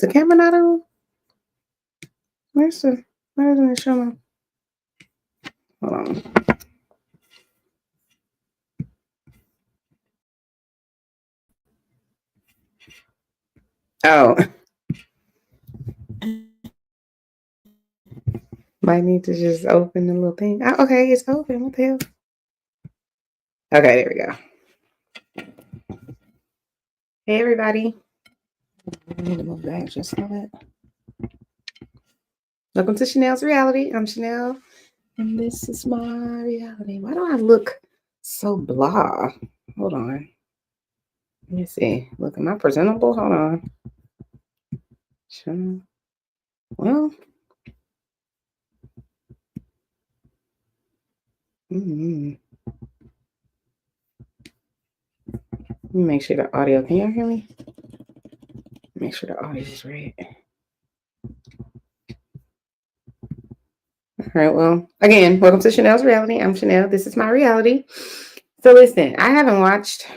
the camera not on? Where doesn't it show me? Hold on. Oh. Might need to just open the little thing. Oh, okay, it's open. What the hell? Okay, there we go. Hey, everybody. I need to move back just a little bit. Welcome to Chanel's Reality. I'm Chanel, and this is my reality. Why do I look so blah? Hold on. Let me see. Look, am I presentable? Hold on. Sure. Well. Let me make sure the audio. Can y'all hear me? Make sure the audio is right. All right. Well, again, welcome to Chanel's Reality. I'm Chanel. This is my reality. So listen, I haven't watched.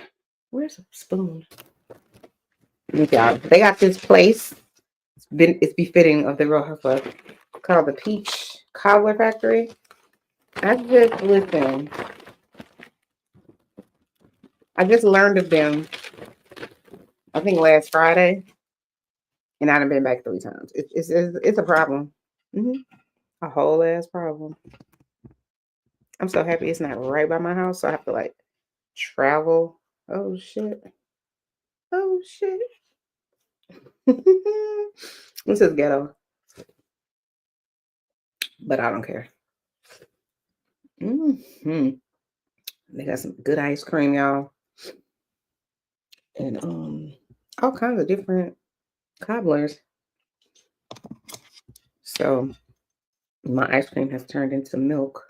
Where's the spoon? Look, y'all. They got this place. It's befitting of the Real Housewives called the Peach Cobbler Factory. I just learned of them, I think last Friday, and I've been back 3 times. It's a problem. A whole ass problem. I'm so happy it's not right by my house, so I have to like travel. Oh shit. Oh shit. This is ghetto. But I don't care. They got some good ice cream, y'all. And all kinds of different cobblers. So my ice cream has turned into milk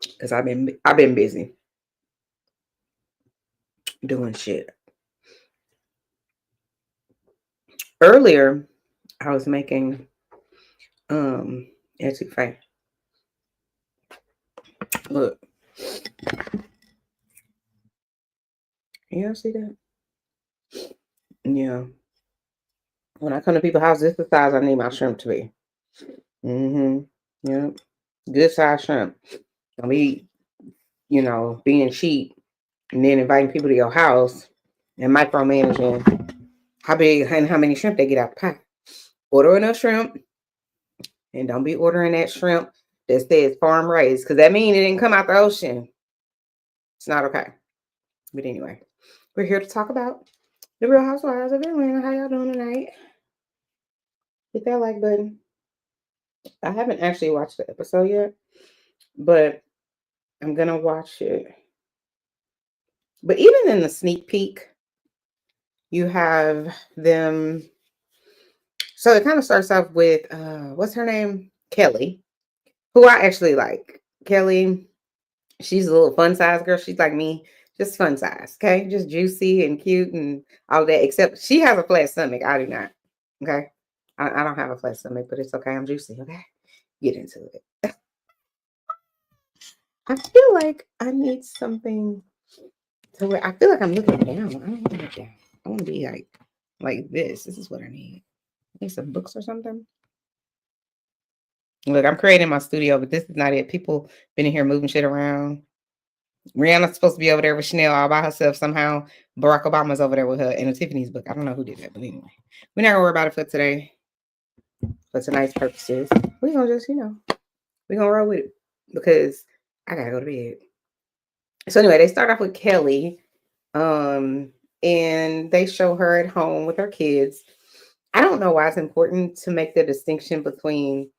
because I've been busy doing shit. Earlier, I was making etouffee. Look, y'all see that? Yeah. When I come to people's house, this is the size I need my shrimp to be. Yeah. Good size shrimp. Don't be, being cheap and then inviting people to your house and micromanaging how big and how many shrimp they get out the pot. Order enough shrimp, and don't be ordering that shrimp that says farm raised, because that means it didn't come out the ocean. It's not okay. But anyway, we're here to talk about the Real Housewives of Atlanta. How y'all doing tonight? Hit that like button. I haven't actually watched the episode yet, but I'm gonna watch it. But even in the sneak peek, you have them. So it kind of starts off with what's her name? Kelli, who I actually like. Kelli, she's a little fun size girl. She's like me, just fun size, okay? Just juicy and cute and all that, except she has a flat stomach. I do not, okay? I don't have a flat stomach, but it's okay. I'm juicy, okay? Get into it. I feel like I need something to where I feel like I'm looking down. I don't want to look down. I want to be like this. This is what I need. Need some books or something. Look, I'm creating my studio, but this is not it. People been in here moving shit around. Rihanna's supposed to be over there with Chanel all by herself. Somehow Barack Obama's over there with her in a Tiffany's book. I don't know who did that, but anyway. We're not gonna worry about it for today. For tonight's purposes. We're gonna just, we're gonna roll with it because I gotta go to bed. So anyway, they start off with Kelli. And they show her at home with her kids. I don't know why it's important to make the distinction between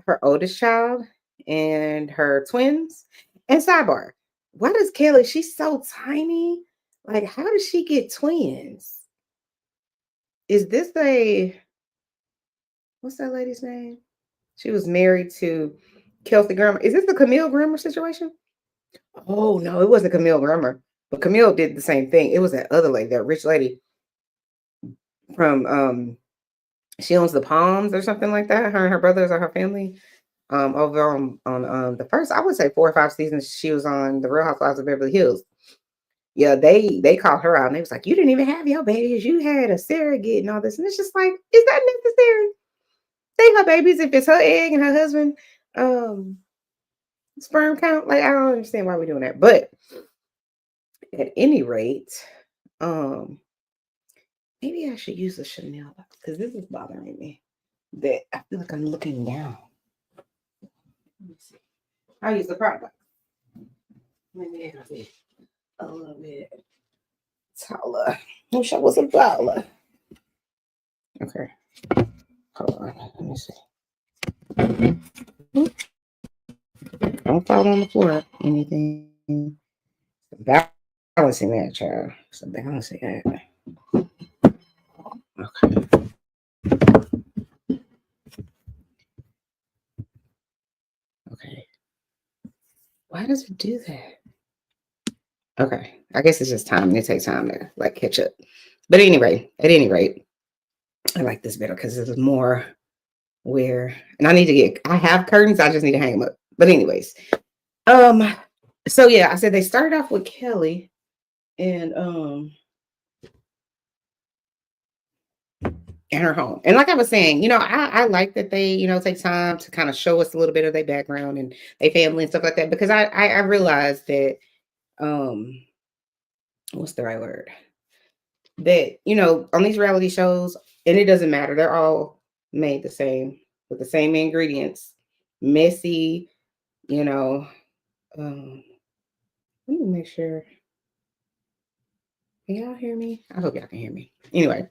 her oldest child and her twins. And sidebar, why does Kelli, she's so tiny. Like, how does she get twins? Is this what's that lady's name? She was married to Kelsey Grammer. Is this the Camille Grammer situation? Oh, no, it wasn't Camille Grammer. But Camille did the same thing. It was that other lady, that rich lady from she owns the Palms or something like that. Her and her brothers or her family. Over on the first, I would say 4 or 5 seasons, she was on The Real Housewives of Beverly Hills. Yeah, they called her out and they was like, you didn't even have your babies. You had a surrogate and all this. And it's just like, is that necessary? They her babies if it's her egg and her husband sperm count. Like, I don't understand why we're doing that. But at any rate, maybe I should use a Chanel because this is bothering me. That I feel like I'm looking down. Let me see. I'll use the product. Maybe it'll be a little bit taller. I wish I was a taller. Okay. Hold on. Let me see. Don't fall on the floor. Anything. Balancing that, child. It's a balancing act. Okay. Okay. Why does it do that? Okay. I guess it's just time. It takes time to like catch up. But anyway, at any rate, I like this better because it's more where, and I have curtains. I just need to hang them up. But anyways, so yeah, I said they started off with Kelli and her home. And like I was saying, I like that they, take time to kind of show us a little bit of their background and their family and stuff like that, because I realized that, what's the right word? That, on these reality shows, and it doesn't matter, they're all made the same with the same ingredients, messy, let me make sure. Can y'all hear me? I hope y'all can hear me. Anyway.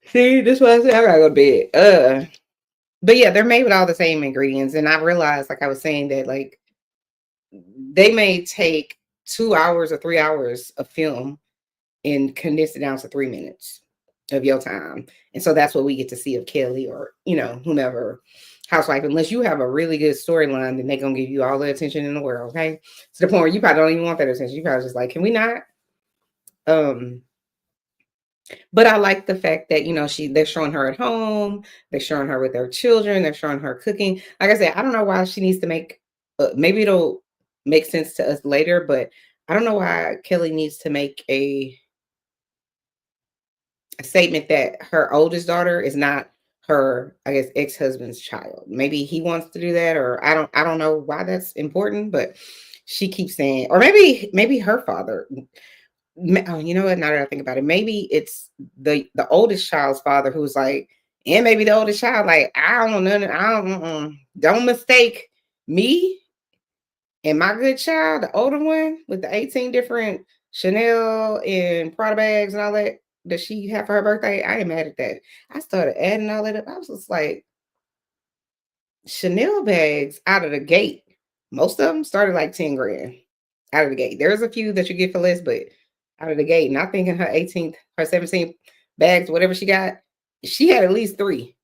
See, this is what I said. I gotta go to bed. But yeah, they're made with all the same ingredients. And I realized, like I was saying, that like they may take 2 hours or 3 hours of film and condense it down to 3 minutes of your time. And so that's what we get to see of Kelli or, whomever housewife, unless you have a really good storyline, then they're gonna give you all the attention in the world, okay? To the point where you probably don't even want that attention. You probably just like, can we not? But I like the fact that, they're showing her at home, they're showing her with their children, they're showing her cooking. Like I said, I don't know why she needs to make, maybe it'll make sense to us later, but I don't know why Kelli needs to make a statement that her oldest daughter is not her, I guess, ex-husband's child. Maybe he wants to do that, or I don't know why that's important, but she keeps saying, or maybe her father. Oh, you know what? Now that I think about it, maybe it's the oldest child's father who's like, and maybe the oldest child, like, I don't know, don't mistake me and my good child, the older one with the 18 different Chanel and Prada bags and all that she had for her birthday. I ain't mad at that. I started adding all that up. I was just like, Chanel bags out of the gate. Most of them started like 10 grand out of the gate. There's a few that you get for less, but out of the gate. And I think in her 18th, her 17th bags, whatever she got, she had at least 3.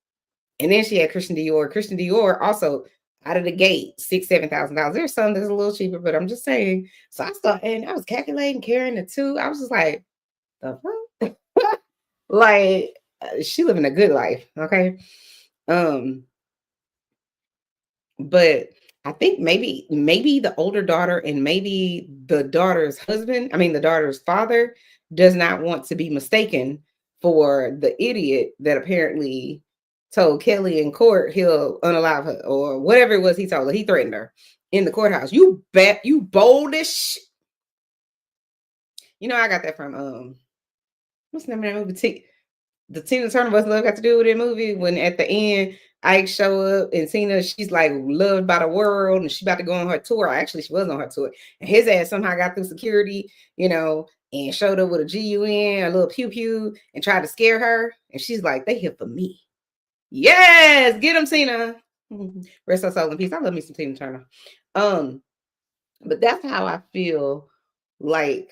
And then she had Christian Dior. Christian Dior also out of the gate, $6,000, $7,000. There's some that's a little cheaper, but I'm just saying. So I started, and I was calculating, carrying the 2. I was just like, the fuck? Like, she living a good life, okay? But I think maybe the older daughter and maybe the daughter's husband, I mean the daughter's father, does not want to be mistaken for the idiot that apparently told Kelli in court he'll unalive her or whatever it was he told her. He threatened her in the courthouse. You boldish. I got that from what's the name of that movie? The Tina Turner Must Love got to do with that movie when at the end Ike show up and Tina, she's like loved by the world and she about to go on her tour. Actually, she was on her tour. And his ass somehow got through security, and showed up with a GUN, a little pew pew, and tried to scare her. And she's like, they here for me. Yes, get him, Tina. Rest her soul in peace. I love me some Tina Turner. But that's how I feel like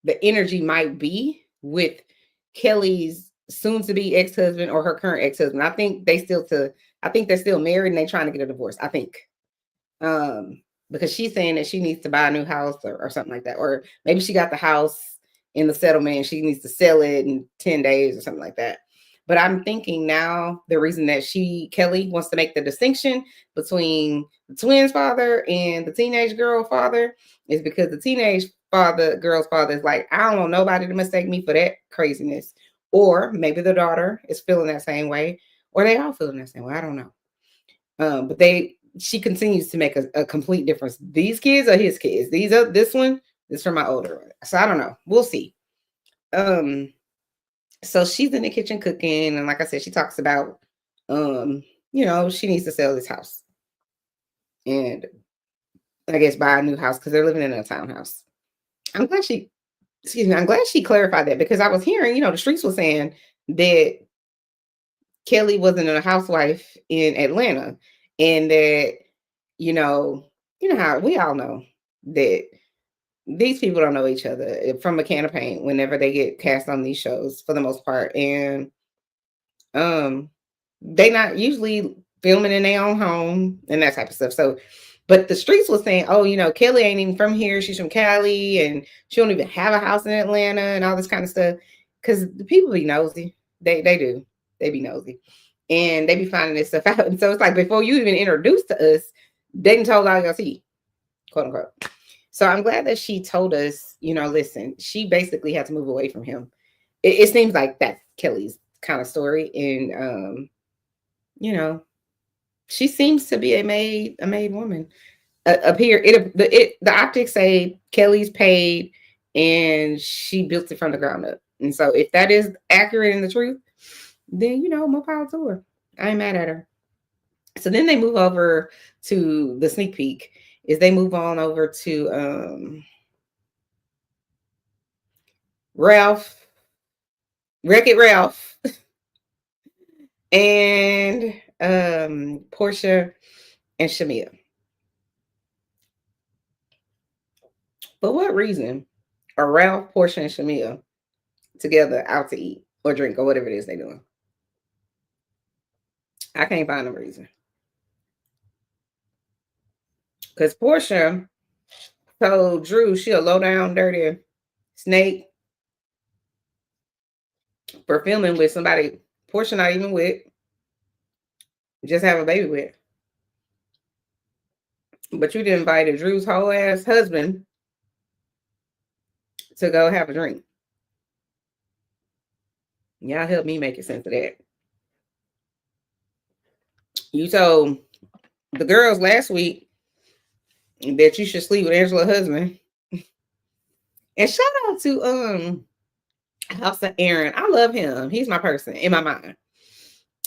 the energy might be with Kelli's soon-to-be ex-husband or her current ex-husband. I think they're still married and they're trying to get a divorce. I think, because she's saying that she needs to buy a new house or something like that, or maybe she got the house in the settlement and she needs to sell it in 10 days or something like that. But I'm thinking now the reason that Kelli wants to make the distinction between the twins' father and the teenage girl father is because the teenage girl's father is like, I don't want nobody to mistake me for that craziness. Or maybe the daughter is feeling that same way, or they all feeling that same way. I don't know. But she continues to make a complete difference. These kids are his kids. This one is for my older one. So I don't know. We'll see. So she's in the kitchen cooking, and like I said, she talks about she needs to sell this house. And I guess buy a new house because they're living in a townhouse. I'm glad she clarified that, because I was hearing, the streets were saying that Kelli wasn't a housewife in Atlanta, and that, how we all know that these people don't know each other from a can of paint whenever they get cast on these shows for the most part. And they not usually filming in their own home and that type of stuff. So, but the streets was saying, oh, Kelli ain't even from here. She's from Cali, and she don't even have a house in Atlanta and all this kind of stuff. Because the people be nosy. They do. They be nosy. And they be finding this stuff out. And so it's like, before you even introduced to us, they done told all y'all see, quote unquote. So I'm glad that she told us, listen, she basically had to move away from him. It seems like that's Kelli's kind of story. And, she seems to be a made woman. Up here, the optics say Kelli's paid and she built it from the ground up. And so if that is accurate in the truth, then, more power to her. I ain't mad at her. So then they move over to the sneak peek. They move on over to Wreck-It Ralph, and Porsha and Shamea. For what reason are Ralph, Porsha, and Shamea together out to eat or drink or whatever it is they're doing? I can't find a reason. Because Porsha told Drew she a low down, dirty snake for filming with somebody Porsha not even with, just have a baby with. But you didn't invite Drew's whole ass husband to go have a drink. Y'all help me make sense of that. You told the girls last week that you should sleep with Angela's husband. And shout out to House of Aaron. I love him. He's my person in my mind.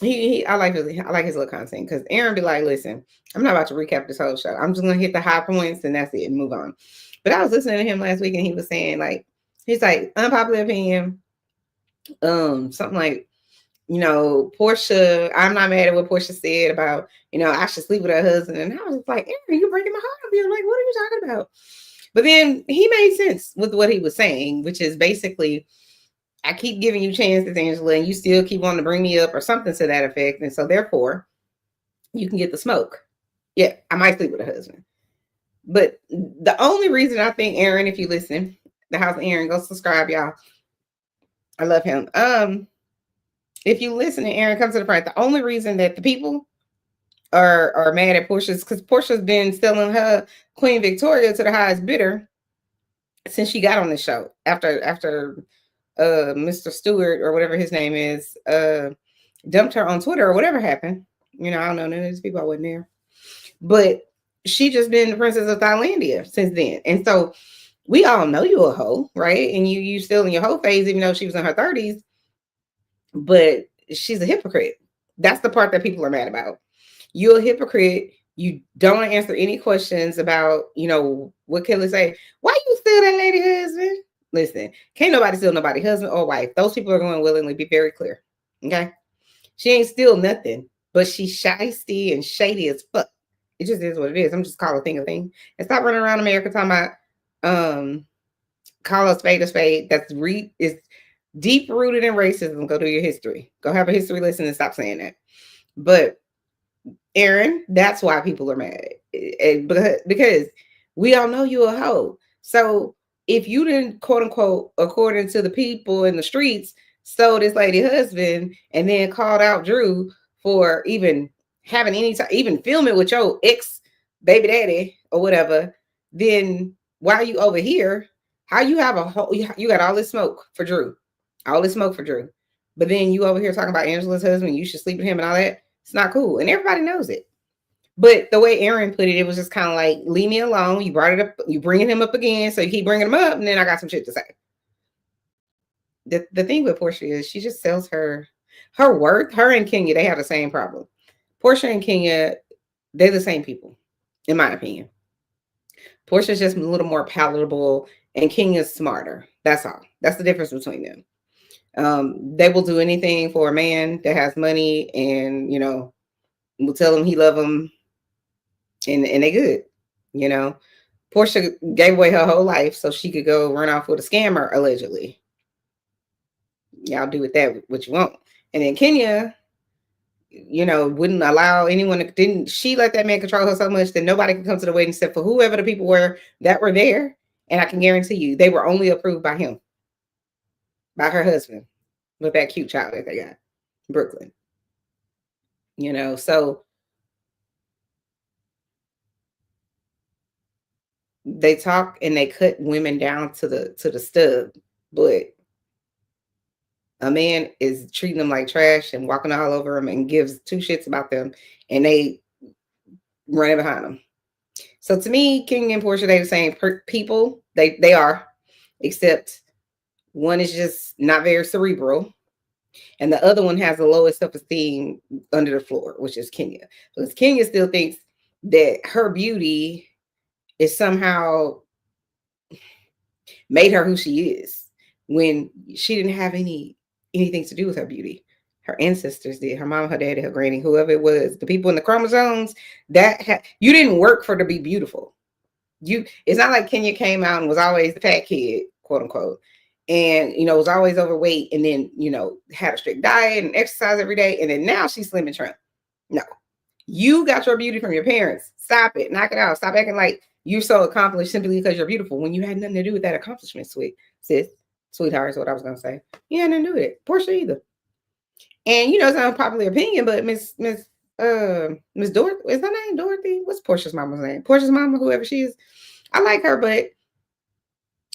I like his little content, because Aaron be like, listen, I'm not about to recap this whole show. I'm just gonna hit the high points and that's it and move on. But I was listening to him last week and he was saying, like, he's like, unpopular opinion, something like, Porsha, I'm not mad at what Porsha said about, I should sleep with her husband. And I was just like, Aaron, you're breaking my heart up here. Like, what are you talking about? But then he made sense with what he was saying, which is basically, I keep giving you chances, Angela, and you still keep wanting to bring me up or something to that effect. And so therefore, you can get the smoke. Yeah, I might sleep with a husband. But the only reason I think, Aaron, if you listen, the House of Aaron, go subscribe, y'all. I love him. If you listen and Aaron comes to the front, the only reason that the people are mad at Porsha is because Porsha's been selling her Queen Victoria to the highest bidder since she got on the show. After Mr. Stewart or whatever his name is dumped her on Twitter or whatever happened. I don't know, none of these people, I wasn't there. But she just been the princess of Thailandia since then. And so we all know you're a hoe, right? And you still in your hoe phase, even though she was in her 30s. But she's a hypocrite. That's the part that people are mad about. You're a hypocrite. You don't answer any questions about, what Kelli say. Why you steal that lady husband? Listen, can't nobody steal nobody's husband or wife. Those people are going to willingly, be very clear. Okay? She ain't steal nothing, but she's shisty and shady as fuck. It just is what it is. I'm just calling a thing a thing. And stop running around America talking about call a spade a spade. That's is deep rooted in racism. Go do your history. Go have a history lesson and stop saying that. But Aaron, that's why people are mad. Because we all know you're a hoe. So if you didn't, quote unquote, according to the people in the streets, stole this lady husband and then called out Drew for even having any time, even filming with your ex baby daddy or whatever, then why you over here? How you have a whole, you got all this smoke for Drew, all this smoke for Drew, but then you over here talking about Angela's husband, you should sleep with him and all that. It's not cool, and everybody knows it. But the way Aaron put it was just kind of like, leave me alone. You brought it up, you bringing him up again, so you keep bringing him up, and then I got some shit to say. The thing with Porsha is she just sells her worth. Her and Kenya, they have the same problem. Porsha and Kenya, they're the same people, in my opinion. Porsha's just a little more palatable, and Kenya's smarter. That's all. That's the difference between them. They will do anything for a man that has money, and will tell him he love him, and they good. Porsha gave away her whole life so she could go run off with a scammer, allegedly. Y'all do with that what you want. And then Kenya, wouldn't allow anyone to, didn't she let that man control her so much that nobody could come to the wedding except for whoever the people were that were there. And I can guarantee you they were only approved by him, by her husband, with that cute child that they got, Brooklyn. So they talk and they cut women down to the stub, but a man is treating them like trash and walking all over them and gives two shits about them, and they running behind them. So to me, King and Porsha, they the same people. They are, except one is just not very cerebral, and the other one has the lowest self-esteem under the floor, which is Kenya. Because Kenya still thinks that her beauty is somehow made her who she is, when she didn't have anything to do with her beauty. Her ancestors did. Her mama, her daddy, her granny, whoever it was, the people in the chromosomes that you didn't work for to be beautiful. It's not like Kenya came out and was always the fat kid, quote unquote, and was always overweight, and then had a strict diet and exercise every day, and then now she's slim and trim. No, you got your beauty from your parents. Stop it, knock it out. Stop acting like you're so accomplished simply because you're beautiful when you had nothing to do with that accomplishment, sweetheart is what I was gonna say. You had nothing to do with it. Porsha either. And it's not a popular opinion, but Miss Dorothy, is her name Dorothy? What's Porsha's mama's name? Porsha's mama, whoever she is. I like her, but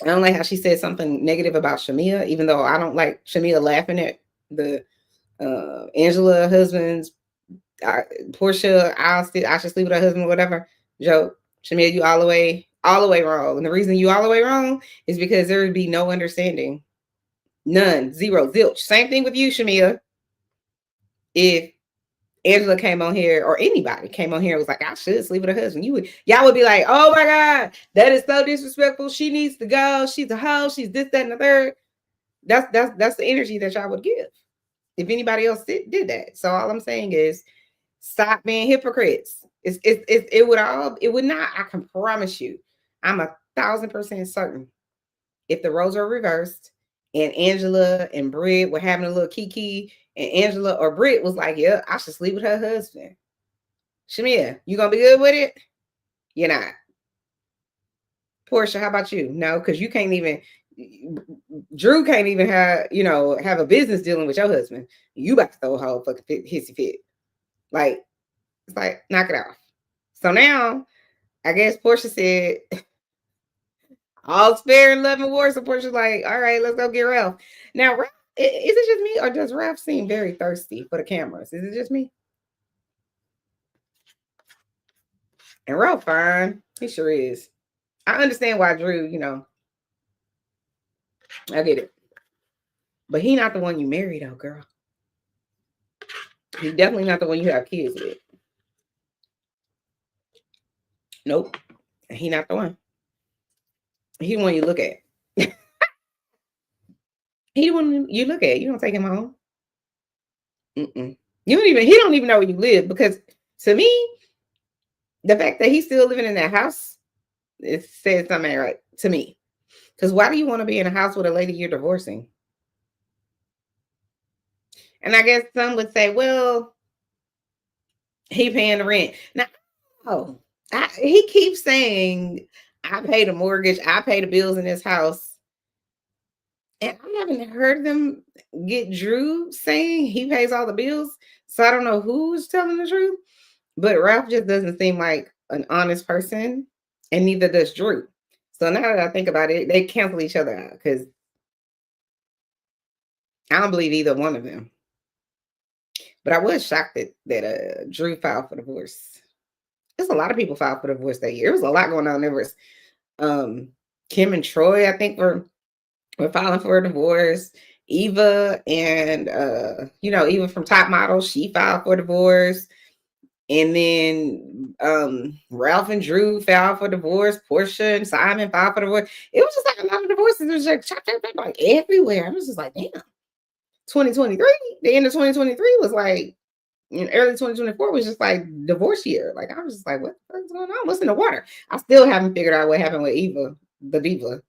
I don't like how she said something negative about Shamea, even though I don't like Shamea laughing at the Angela husband's Porsha, I should sleep with her husband or whatever joke. Shamea, you all the way wrong. And the reason you all the way wrong is because there would be no understanding. None. Zero. Zilch. Same thing with you, Shamea. If Angela came on here, or anybody came on here and was like, I should sleep with her husband, y'all would be like, oh my God, that is so disrespectful. She needs to go. She's a hoe. She's this, that, and the third. That's the energy that y'all would give if anybody else did that. So all I'm saying is, stop being hypocrites. It would not. I can promise you, I'm 1,000% certain, if the roles are reversed and Angela and Britt were having a little kiki, and Angela or Britt was like, yeah, I should sleep with her husband. Shamea, you gonna be good with it? You're not. Porsha, how about you? No, because you can't even, Drew can't even have a business dealing with your husband. You about to throw a whole fucking hissy fit. Like, it's like, knock it off. So now, I guess Porsha said, all fair and love and war. So Porsha's like, all right, let's go get Ralph. Now, Ralph, is it just me, or does Ralph seem very thirsty for the cameras? Is it just me? And Ralph fine. He sure is. I understand why Drew, I get it. But he not the one you married, though, girl. He's definitely not the one you have kids with. Nope. He not the one. He the one you look at. He the one you look at. You don't take him home. He don't even know where you live, because to me, the fact that he's still living in that house, it says something right to me. Because why do you want to be in a house with a lady you're divorcing? And I guess some would say, well, he paying the rent. Now, he keeps saying, I pay the mortgage, I pay the bills in this house. And I haven't heard them get Drew saying he pays all the bills. So I don't know who's telling the truth. But Ralph just doesn't seem like an honest person, and neither does Drew. So now that I think about it, they cancel each other out because I don't believe either one of them. But I was shocked that Drew filed for divorce. There's a lot of people filed for divorce that year. There was a lot going on. There was Kim and Troy, I think, were filing for a divorce. Eva and Eva from Top Model, she filed for divorce. And then Ralph and Drew filed for divorce. Porsha and Simon filed for divorce. It was just like a lot of divorces. It was like everywhere. I was just like, damn. 2023, the end of 2023 was like, in early 2024 was just like divorce year. Like I was just like, what's going on? What's in the water? I still haven't figured out what happened with Eva, the diva.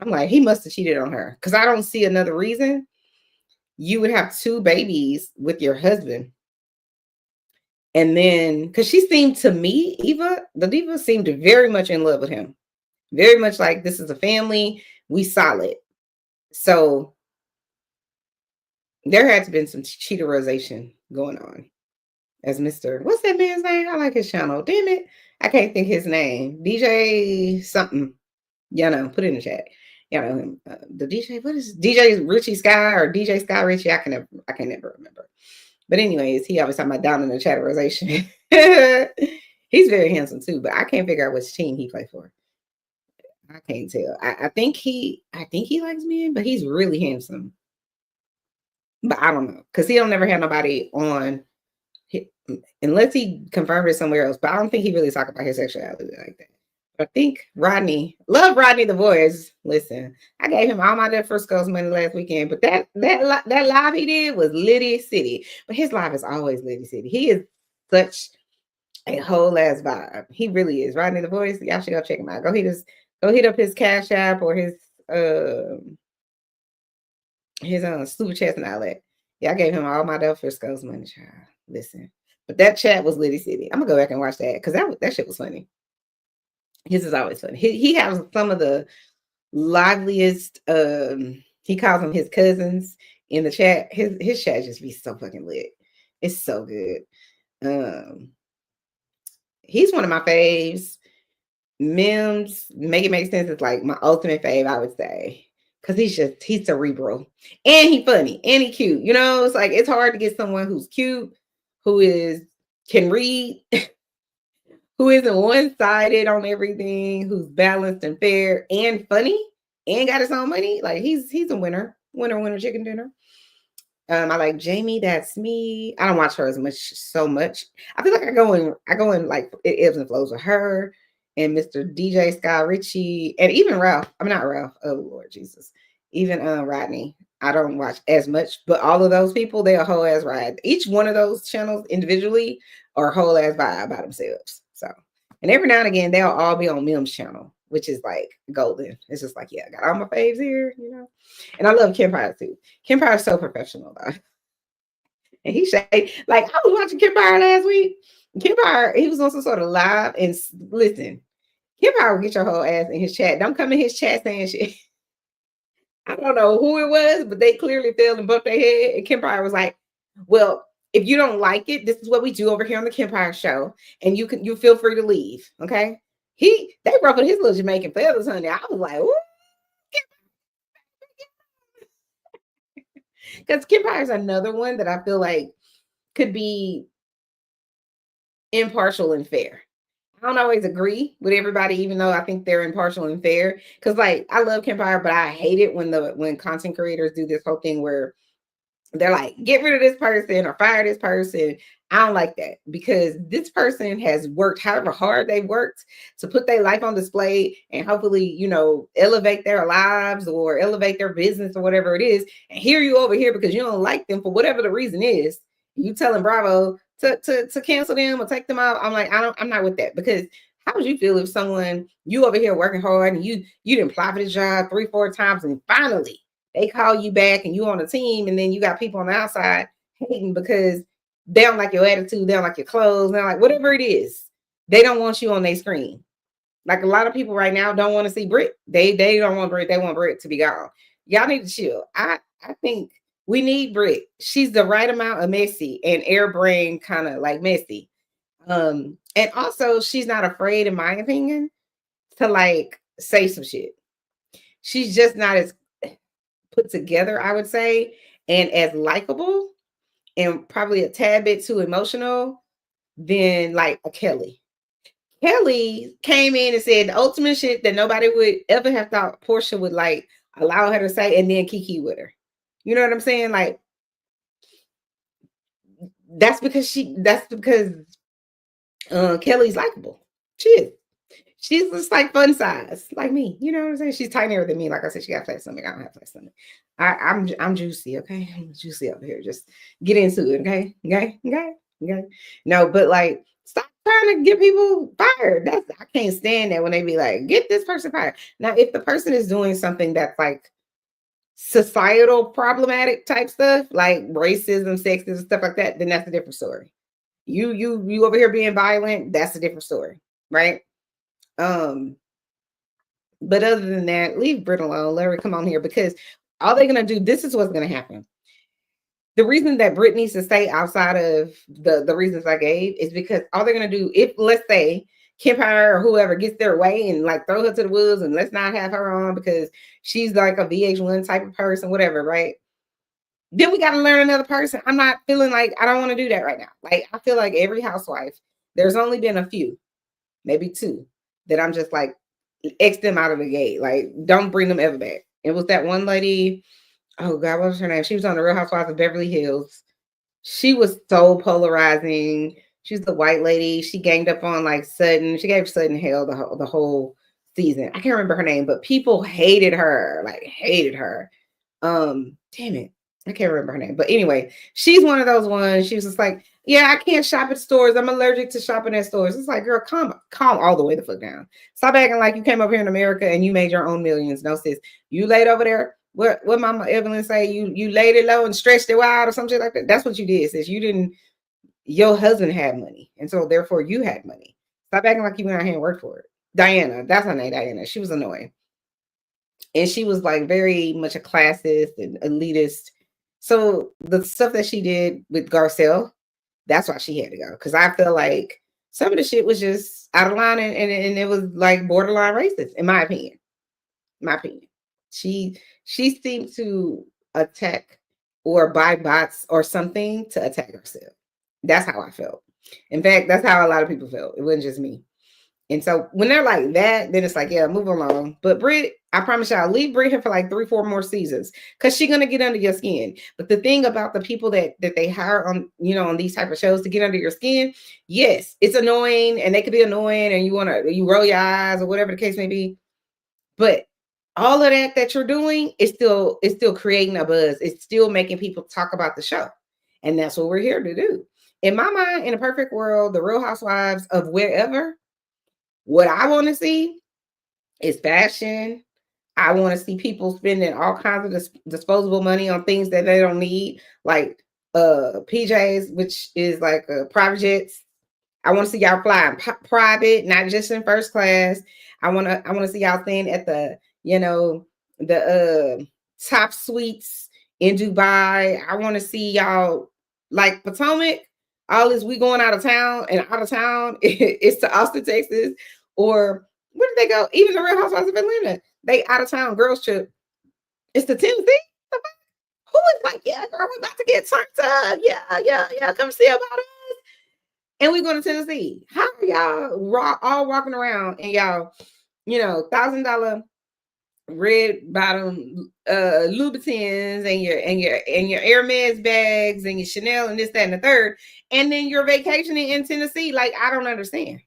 I'm like, he must have cheated on her because I don't see another reason you would have 2 babies with your husband. And then, because she seemed to me, Eva, the diva, seemed very much in love with him. Very much like, this is a family. We solid. So there had to been some cheaterization going on. As Mr. What's that man's name? I like his channel. Damn it. I can't think his name. DJ something. Put it in the chat. Him. The DJ, what is DJ Richie Sky or DJ Sky Richie? I can never remember. But anyways, he always talking about down in the chatterization. He's very handsome too, but I can't figure out which team he played for. I can't tell. I think he likes men, but he's really handsome. But I don't know, because he don't never have nobody on, unless he confirmed it somewhere else. But I don't think he really talk about his sexuality like that. I think Rodney, love Rodney the voice. Listen, I gave him all my Dead Frisco's money last weekend, but that live he did was Liddy City. But his live is always Liddy City. He is such a whole ass vibe. He really is. Rodney the voice. Y'all should go check him out. Go hit up his Cash App or his super chest and all that. Yeah, I gave him all my Del Frisco's money, child. Listen, but that chat was Liddy City. I'm gonna go back and watch that because that shit was funny. His is always funny. He has some of the liveliest. He calls them his cousins in the chat. His chat just be so fucking lit. It's so good. He's one of my faves. Mims, Make It Make Sense is like my ultimate fave, I would say. Because he's cerebral. And he funny. And he cute. It's like it's hard to get someone who's cute, who can read, who isn't one-sided on everything, who's balanced and fair and funny and got his own money. Like he's a winner. Winner, chicken dinner. I like Jamie, that's me. I don't watch her so much. I feel like I go in like it ebbs and flows with her and Mr. DJ Sky Richie and even Ralph. I'm not Ralph. Oh Lord Jesus. Even Rodney. I don't watch as much, but all of those people, they're a whole ass ride. Each one of those channels individually are a whole ass vibe by themselves. So, and every now and again, they'll all be on Mim's channel, which is like golden. It's just like, yeah, I got all my faves here, And I love Kempire too. Kempire's so professional, though. And he like I was watching Kempire last week. Kempire, he was on some sort of live and listen. Kempire will get your whole ass in his chat. Don't come in his chat saying shit. I don't know who it was, but they clearly failed and bumped their head. And Kempire was like, well, if you don't like it, this is what we do over here on the Kempire show. And you feel free to leave. Okay. They ruffled his little Jamaican feathers, honey. I was like, ooh. Because Kempire is another one that I feel like could be impartial and fair. I don't always agree with everybody, even though I think they're impartial and fair. Because like I love Kempire, but I hate it when content creators do this whole thing where they're like, get rid of this person or fire this person. I don't like that because this person has worked however hard they worked to put their life on display and hopefully, elevate their lives or elevate their business or whatever it is. And here you over here because you don't like them for whatever the reason is. You telling Bravo to cancel them or take them out. I'm like, I'm not with that because how would you feel if you over here working hard and you didn't apply for the job 3-4 times and finally they call you back and you on a team and then you got people on the outside hating because they don't like your attitude, they don't like your clothes, they don't like whatever it is. They don't want you on their screen. Like a lot of people right now don't want to see Brit. They don't want Brit. They want Brit to be gone. Y'all need to chill. I think we need Brit. She's the right amount of messy and airbrain kind of like messy. And also she's not afraid, in my opinion, to like say some shit. She's just not as put together, I would say, and as likable, and probably a tad bit too emotional than like a Kelli. Kelli came in and said the ultimate shit that nobody would ever have thought Porsha would like allow her to say, and then Kiki with her. You know what I'm saying? Like, that's because Kelli's likable. She is. She's just like fun size, like me. You know what I'm saying? She's tinier than me. Like I said, she got flat stomach. I don't have flat stomach. I'm juicy, okay? I'm juicy over here. Just get into it, okay? Okay. No, but like, stop trying to get people fired. I can't stand that when they be like, get this person fired. Now, if the person is doing something that's like societal problematic type stuff, like racism, sexism, stuff like that, then that's a different story. You over here being violent, that's a different story, right? But other than that, leave Brit alone. Let her come on here, because all they're gonna do, this is what's gonna happen. The reason that Brit needs to stay outside of the reasons I gave is because all they're gonna do, if let's say Kempire or whoever gets their way and like throw her to the wolves and let's not have her on because she's like a VH1 type of person, whatever, right? Then we got to learn another person. I'm not feeling like I don't want to do that right now. Like, I feel like every housewife, there's only been a few, maybe two, that I'm just like, X them out of the gate. Like, don't bring them ever back. It was that one lady. Oh God, what was her name? She was on the Real Housewives of Beverly Hills. She was so polarizing. She's the white lady. She ganged up on like Sutton. She gave Sutton hell the whole season. I can't remember her name, but people hated her. Like, hated her. Damn it. I can't remember her name. But anyway, she's one of those ones. She was just like, yeah, I can't shop at stores. I'm allergic to shopping at stores. It's like, girl, calm all the way the fuck down. Stop acting like you came over here in America and you made your own millions. No, sis. You laid over there. What Mama Evelyn say? You laid it low and stretched it wide or something like that. That's what you did, sis. You didn't. Your husband had money, and so therefore you had money. Stop acting like you went out here and worked for it. Diana, that's her name, Diana. She was annoying. And she was like very much a classist and elitist. So the stuff that she did with Garcelle, that's why she had to go. Because I feel like some of the shit was just out of line and it was like borderline racist, in my opinion. She seemed to attack or buy bots or something to attack herself. That's how I felt. In fact, that's how a lot of people felt. It wasn't just me. And so when they're like that, then it's like, yeah, move along. But Brit, I promise y'all, leave Brit here for like 3-4 more seasons because she's gonna get under your skin. But the thing about the people that they hire on, you know, on these type of shows to get under your skin, yes, it's annoying and they could be annoying and you roll your eyes or whatever the case may be. But all of that you're doing is still creating a buzz. It's still making people talk about the show. And that's what we're here to do. In my mind, in a perfect world, the Real Housewives of wherever, what I want to see is fashion. I want to see people spending all kinds of disposable money on things that they don't need, like PJs, which is like private jets. I want to see y'all flying private, not just in first class. I want to see y'all staying at the, you know, the top suites in Dubai. I want to see y'all like Potomac. All this, we going out of town, and out of town it's to Austin, Texas, or where did they go? Even the Real Housewives of Atlanta, they out of town girls trip. It's the Tennessee. Who is like, yeah, girl, we about to get turned up. Yeah, come see about us. And we're going to Tennessee. How are y'all all walking around and y'all, you know, $1,000 red bottom Louboutins and your Hermes bags and your Chanel and this, that, and the third, and then you're vacationing in Tennessee? Like, I don't understand.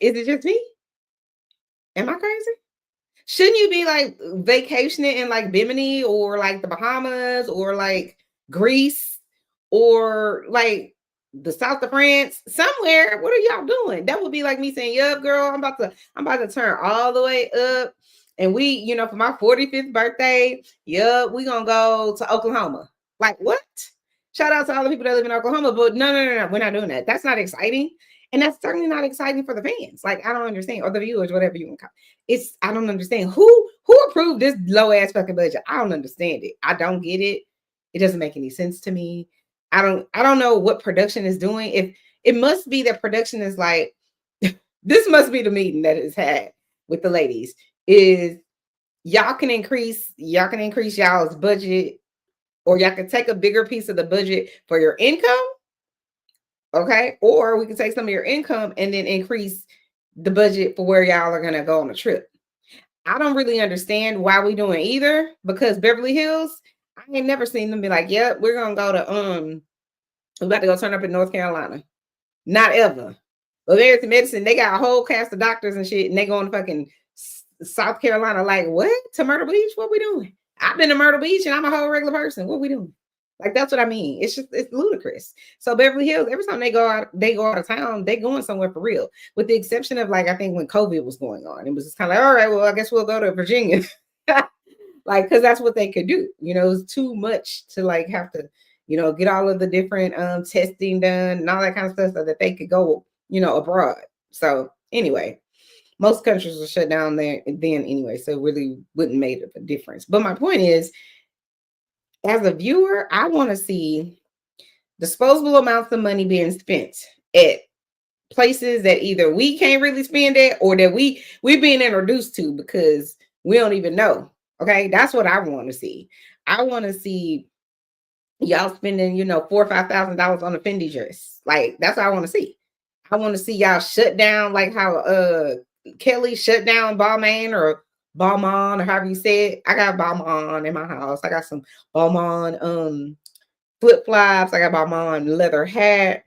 Is it just me? Am I crazy? Shouldn't you be like vacationing in like Bimini or like the Bahamas or like Greece or like the south of France, somewhere? What are y'all doing? That would be like me saying, yup, girl, I'm about to turn all the way up. And we, you know, for my 45th birthday, yup, we gonna go to Oklahoma. Like, what? Shout out to all the people that live in Oklahoma, but no, we're not doing that. That's not exciting. And that's certainly not exciting for the fans. Like, I don't understand, or the viewers, whatever you want to call it. I don't understand. Who Who approved this low ass fucking budget? I don't understand it. I don't get it. It doesn't make any sense to me. I don't know what production is doing. If it must be that production is like, this must be the meeting that is had with the ladies, is y'all can increase y'all's budget, or y'all can take a bigger piece of the budget for your income. Okay. Or we can take some of your income and then increase the budget for where y'all are gonna go on a trip. I don't really understand why we doing either, because Beverly Hills, I ain't never seen them be like, yep, we're gonna go to we're about to go turn up in North Carolina. Not ever. But American Medicine, they got a whole cast of doctors and shit, and they going to fucking South Carolina. Like, what? To Myrtle Beach? What we doing? I've been to Myrtle Beach and I'm a whole regular person. What we doing? Like, that's what I mean. It's ludicrous. So Beverly Hills, every time they go out of town, they going somewhere for real. With the exception of, like, I think when COVID was going on, it was just kind of like, all right, well, I guess we'll go to Virginia. Like, because that's what they could do. You know, it's too much to like have to, you know, get all of the different testing done and all that kind of stuff so that they could go, you know, abroad. So anyway, most countries are shut down there then anyway, so it really wouldn't make a difference. But my point is, as a viewer, I want to see disposable amounts of money being spent at places that either we can't really spend at, or that we're being introduced to because we don't even know. Okay, that's what I want to see. I want to see y'all spending, you know, $4,000 or $5,000 on a Fendi dress. Like, that's what I want to see. I want to see y'all shut down, like how Kelli shut down Balmain or Balmain, or however you say it. I got Balmain in my house. I got some Balmain flip flops. I got Balmain leather hat.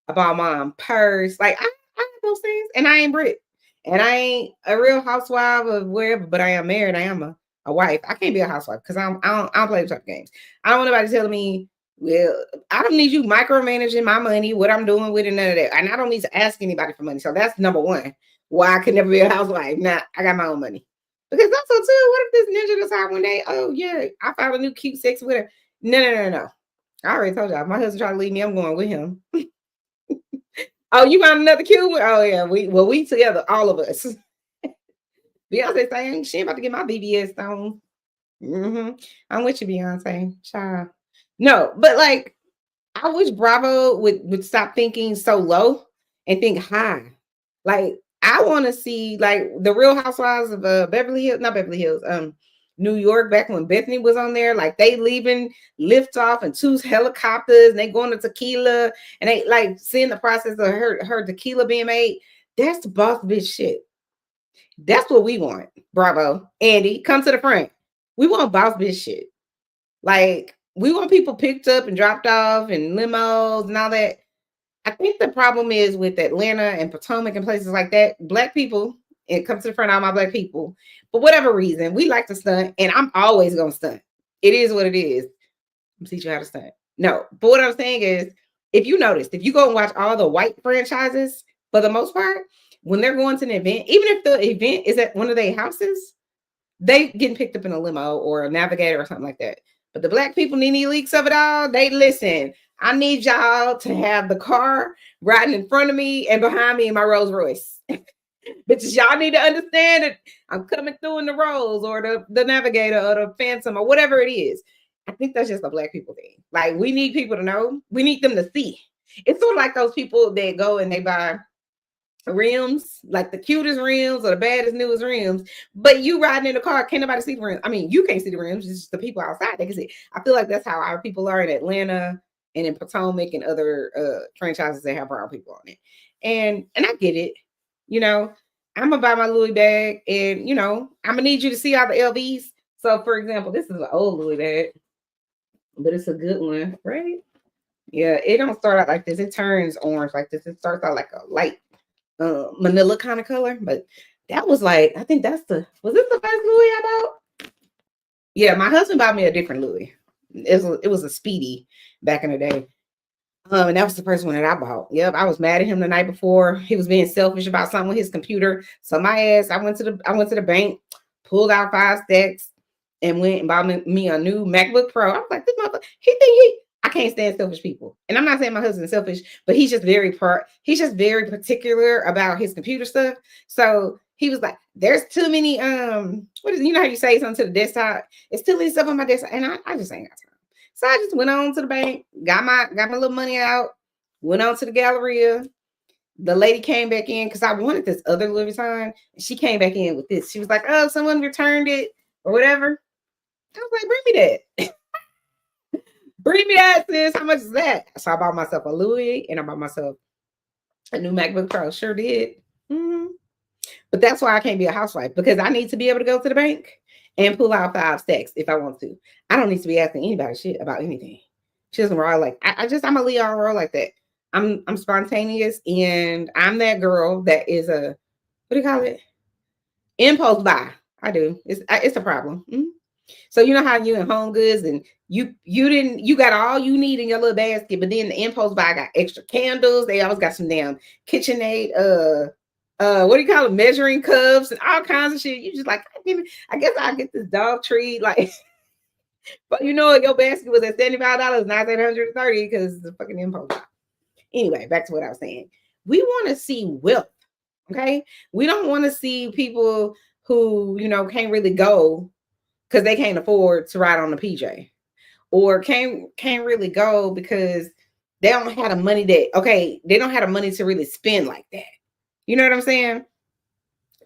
A Balmain purse. Like, I have those things, and I ain't Brit, and I ain't a real housewife of wherever, but I am married. I am a wife. I can't be a housewife because I don't play type of games. I don't want nobody telling me, well, I don't need you micromanaging my money, what I'm doing with it, none of that. And I don't need to ask anybody for money. So that's number one. Why I could never be a housewife. Nah, I got my own money. Because also too, what if this ninja decide one day, oh yeah, I found a new cute sex with her. No. I already told y'all, my husband tried to leave me, I'm going with him. Oh, you found another cute one? Oh yeah, we together, all of us. Beyonce saying she ain't about to get my BBS on. I'm with you, Beyonce. Child. No, but like, I wish Bravo would stop thinking so low and think high. Like, I want to see like the Real Housewives of Beverly Hills, not Beverly Hills, New York, back when Bethany was on there. Like, they leaving lift off and 2 helicopters, and they going to tequila, and they like seeing the process of her tequila being made. That's the boss bitch shit. That's what we want. Bravo. Andy, come to the front. We want boss bitch shit. Like, we want people picked up and dropped off and limos and all that. I think the problem is with Atlanta and Potomac and places like that, Black people, it comes to the front, all my Black people, for whatever reason, we like to stunt, and I'm always going to stunt. It is what it is. I'm teaching you how to stunt. No, but what I'm saying is, if you noticed, if you go and watch all the white franchises, for the most part, when they're going to an event, even if the event is at one of their houses, they getting picked up in a limo or a navigator or something like that. But the Black people, Nene Leaks of it all, they listen. I need y'all to have the car riding in front of me and behind me in my Rolls Royce. Bitches, y'all need to understand that I'm coming through in the Rolls or the Navigator or the Phantom or whatever it is. I think that's just a Black people thing. Like, we need people to know. We need them to see. It's sort of like those people that go and they buy rims, like the cutest rims or the baddest, newest rims, but you riding in the car, can't nobody see the rims. I mean, you can't see the rims, it's just the people outside, they can see. I feel like that's how our people are in Atlanta and in Potomac and other franchises that have brown people on it. And I get it. You know, I'm gonna buy my Louis bag, and you know, I'm gonna need you to see all the LVs. So for example, this is an old Louis bag, but it's a good one, right? Yeah, it don't start out like this. It turns orange like this. It starts out like a light manila kind of color, but that was like, I think was this the first Louis I bought? Yeah, my husband bought me a different Louis. It was a Speedy back in the day. And that was the first one that I bought. Yep, I was mad at him the night before. He was being selfish about something with his computer. So my ass, I went to the bank, pulled out 5 stacks, and went and bought me a new MacBook Pro. I was like, this motherfucker, I can't stand selfish people. And I'm not saying my husband's selfish, but he's just very particular about his computer stuff. So he was like, there's too many, what is, you know how you say something to the desktop? It's too many stuff on my desktop. And I just ain't got time. So I just went on to the bank, got my little money out, went on to the Galleria. The lady came back in because I wanted this other Louis Vuitton. And she came back in with this. She was like, oh, someone returned it or whatever. I was like, bring me that. Bring me that, sis. How much is that? So I bought myself a Louis and I bought myself a new MacBook Pro. Sure did. Mm-hmm. But that's why I can't be a housewife, because I need to be able to go to the bank and pull out 5 stacks if I want to. I don't need to be asking anybody shit about anything. She doesn't roll like I'm a Leo roll like that. I'm spontaneous, and I'm that girl that is a, what do you call it? Impulse buy. I do. It's a problem. Mm-hmm. So you know how you in Home Goods and you got all you need in your little basket, but then the impulse buy got extra candles. They always got some damn KitchenAid, what do you call it? Measuring cups and all kinds of shit. You just like, I guess I'll get this dog treat, like, but you know, your basket was at $75, not $130 because it's a fucking impulse buy. Anyway, back to what I was saying. We want to see wealth, okay? We don't want to see people who, you know, can't really go because they can't afford to ride on the PJ, or can't really go because they don't have the money they don't have the money to really spend like that. You know what I'm saying?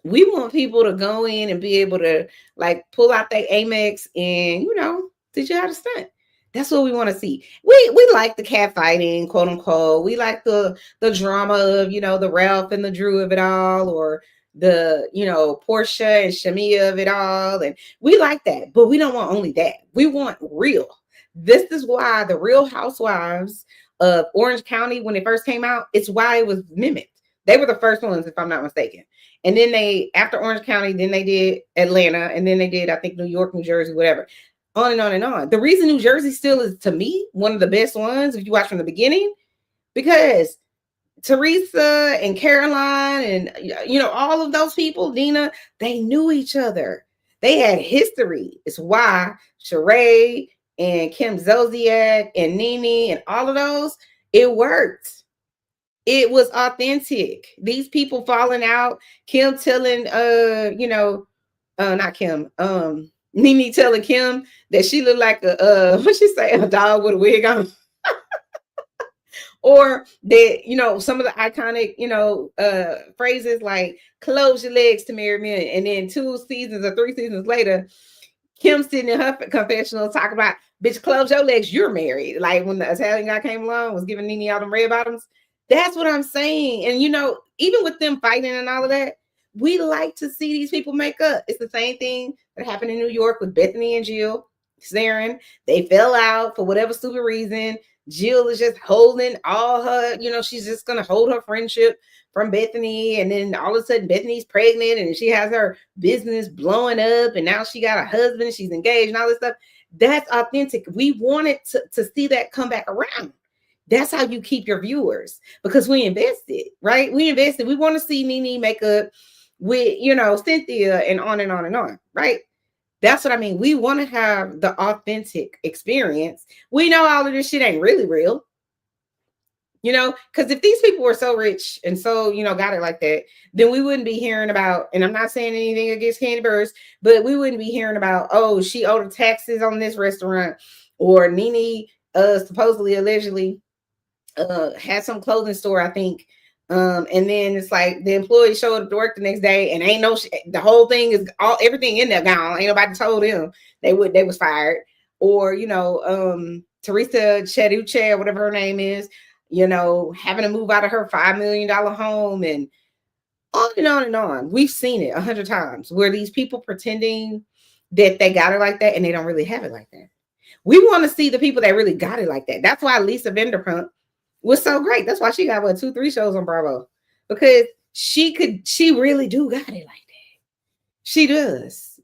We want people to go in and be able to like pull out their Amex and, you know, teach you how to stunt. That's what we want to see. We like the cat fighting, quote unquote. We like the drama of, you know, the Ralph and the Drew of it all, or the, you know, Porsha and Shamea of it all. And we like that, but we don't want only that. We want real. This is why the Real Housewives of Orange County, when it first came out, it's why it was mimicked. They were the first ones, if I'm not mistaken. And then after Orange County, then they did Atlanta, and then they did, I think, New York, New Jersey, whatever. On and on and on. The reason New Jersey still is, to me, one of the best ones, if you watch from the beginning, because Teresa and Caroline and, you know, all of those people, Dina, they knew each other. They had history. It's why Sheree and Kim Zolciak and Nene and all of those, it worked. It was authentic. These people falling out, Kim telling, you know, not Kim, Nene telling Kim that she looked like what she say, a dog with a wig on. Or that, you know, some of the iconic, you know, phrases like close your legs to marry me. And then 2 seasons or 3 seasons later, Kim sitting in her confessional talking about, bitch, close your legs, you're married. Like when the Italian guy came along, was giving Nene all them red bottoms. That's what I'm saying. And, you know, even with them fighting and all of that, we like to see these people make up. It's the same thing that happened in New York with Bethany and Jill Zarin. They fell out for whatever stupid reason. Jill is just holding all her, you know, she's just going to hold her friendship from Bethany. And then all of a sudden Bethany's pregnant and she has her business blowing up. And now she got a husband, she's engaged and all this stuff. That's authentic. We wanted to see that come back around. That's how you keep your viewers, because we invested, right? We invested. We want to see Nene make up with, you know, Cynthia and on and on and on, right? That's what I mean. We want to have the authentic experience. We know all of this shit ain't really real, you know, because if these people were so rich and so, you know, got it like that, then we wouldn't be hearing about, and I'm not saying anything against Candy Burrs, but we wouldn't be hearing about, oh, she owed her taxes on this restaurant, or Nene supposedly, allegedly had some clothing store, I think. And then it's like the employee showed up to work the next day and ain't no the whole thing is everything in there gone. Ain't nobody told them they was fired. Or, you know, Teresa Cheduche or whatever her name is, you know, having to move out of her $5 million home, and on and on and on. We've seen it 100 times where these people pretending that they got it like that and they don't really have it like that. We want to see the people that really got it like that. That's why Lisa Vanderpump was so great. That's why she got 2-3 shows on Bravo, because she really do got it like that. She does.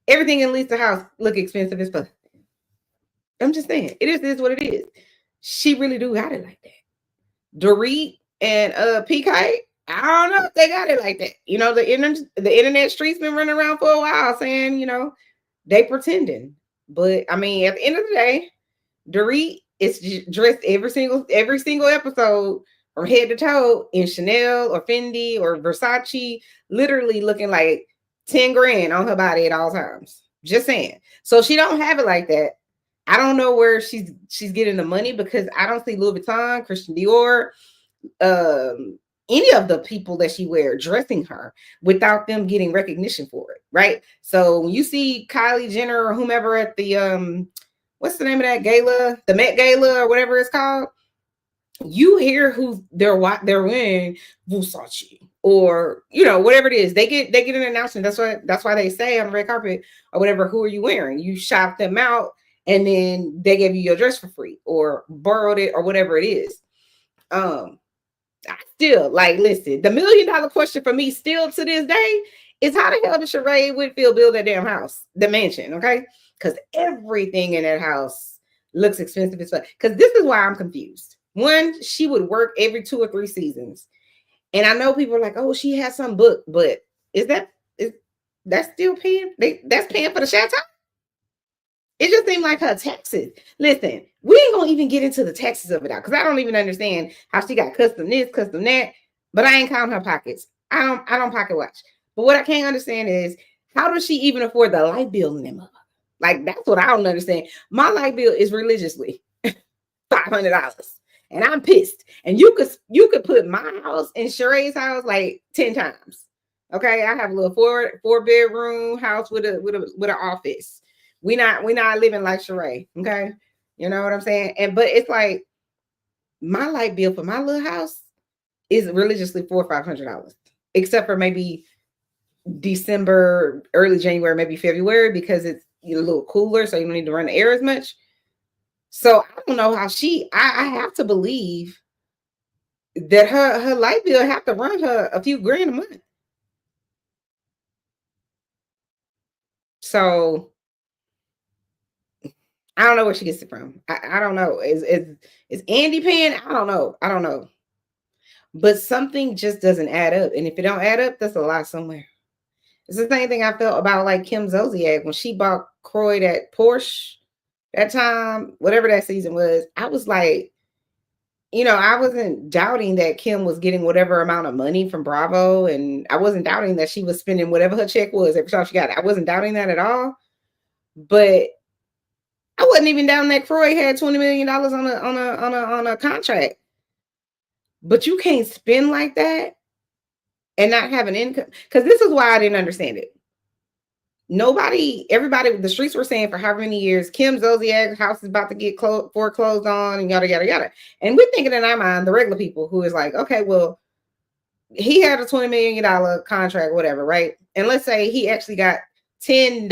Everything in Lisa's house look expensive as fuck. I'm just saying, it is what it is. She really do got it like that. Dorit and Peacock, I don't know if they got it like that. You know, the internet streets been running around for a while saying, you know, they pretending. But I mean, at the end of the day, Dorit is dressed every single episode from head to toe in Chanel or Fendi or Versace, literally looking like 10 grand on her body at all times. Just saying. So she don't have it like that. I don't know where she's getting the money, because I don't see Louis Vuitton, Christian Dior, any of the people that she wear dressing her without them getting recognition for it, right? So when you see Kylie Jenner or whomever at the what's the name of that gala, the Met Gala or whatever it's called, you hear who they're wearing, Versace or whatever it is. They get an announcement. That's why they say on the red carpet or whatever, who are you wearing? You shout them out, and then they gave you your dress for free or borrowed it or whatever it is. I still listen, the $1 million question for me still to this day is, how the hell did Sheree Whitfield build that damn house, the mansion? Okay, because everything in that house looks expensive as fuck. Because this is why I'm confused. One, she would work every 2 or 3 seasons, and I know people are like, "Oh, she has some book," but is that still paying? That's paying for the chateau? It just seemed like her taxes. Listen, we ain't gonna even get into the taxes of it out, because I don't even understand how she got custom this, custom that. But I ain't counting her pockets. I don't pocket watch. But what I can't understand is, how does she even afford the light bill in them? Like, that's what I don't understand. My light bill is religiously $500, and I'm pissed. And you could put my house and Sheree's house like 10 times. Okay, I have a little four bedroom house with an office. We not living like Sheree, okay? You know what I'm saying? But it's like, my light bill for my little house is religiously $400 or $500, except for maybe December, early January, maybe February, because it's a little cooler, so you don't need to run the air as much. So I don't know how I have to believe that her light bill have to run her a few grand a month. So I don't know where she gets it from. I don't know. Is Andy paying? I don't know. But something just doesn't add up. And if it don't add up, that's a lot somewhere. It's the same thing I felt about like Kim Zolciak when she bought Croy that Porsche that time, whatever that season was. I was like, I wasn't doubting that Kim was getting whatever amount of money from Bravo. And I wasn't doubting that she was spending whatever her check was every time she got it. I wasn't doubting that at all. But I wasn't even down that Croy had $20 million on a contract. But you can't spend like that and not have an income. Because this is why I didn't understand it. Everybody, the streets were saying for however many years, Kim Zolciak's house is about to get foreclosed on, and yada, yada, yada. And we're thinking in our mind, the regular people, who is like, okay, well, he had a $20 million contract, whatever, right? And let's say he actually got 10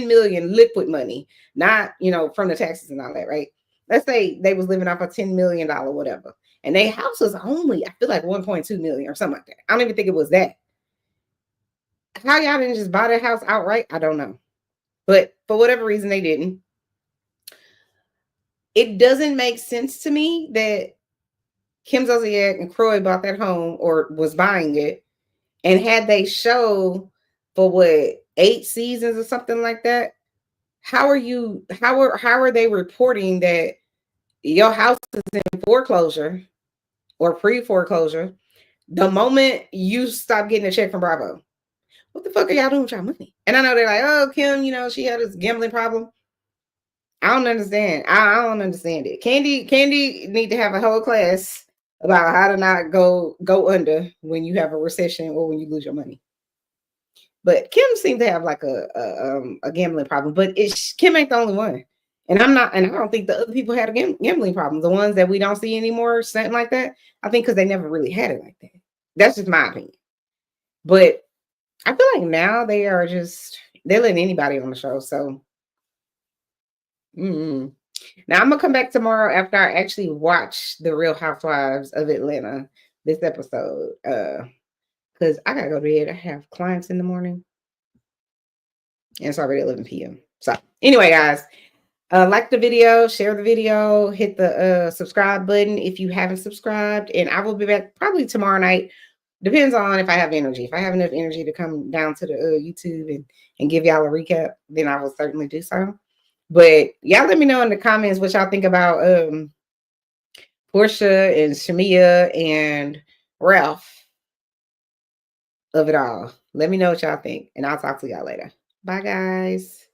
million liquid money, not, from the taxes and all that, right? Let's say they was living off a $10 million whatever, and their house was only, I feel like 1.2 million or something like that. I don't even think it was that. How y'all didn't just buy that house outright, I don't know. But for whatever reason, they didn't. It doesn't make sense to me that Kim Zolciak and Croy bought that home, or was buying it, and had they show for 8 seasons or something like that. How are they reporting that your house is in foreclosure or pre-foreclosure the moment you stop getting a check from Bravo? What the fuck are y'all doing with y'all money? And I know they're like, oh, Kim, she had this gambling problem. I don't understand. I don't understand it. Candy need to have a whole class about how to not go under when you have a recession or when you lose your money. But Kim seemed to have like a gambling problem. But Kim ain't the only one. And I don't think the other people had a gambling problem. The ones that we don't see anymore, something like that. I think because they never really had it like that. That's just my opinion. But I feel like now they're letting anybody on the show. So now I'm gonna come back tomorrow after I actually watch the Real Housewives of Atlanta this episode. Because I gotta go to bed. I have clients in the morning. And it's already 11 p.m. So anyway, guys, like the video, share the video, hit the subscribe button if you haven't subscribed. And I will be back probably tomorrow night. Depends on if I have energy. If I have enough energy to come down to the YouTube and give y'all a recap, then I will certainly do so. But y'all let me know in the comments what y'all think about Porsha and Shamea and Ralph of it all. Let me know what y'all think, and I'll talk to y'all later. Bye, guys.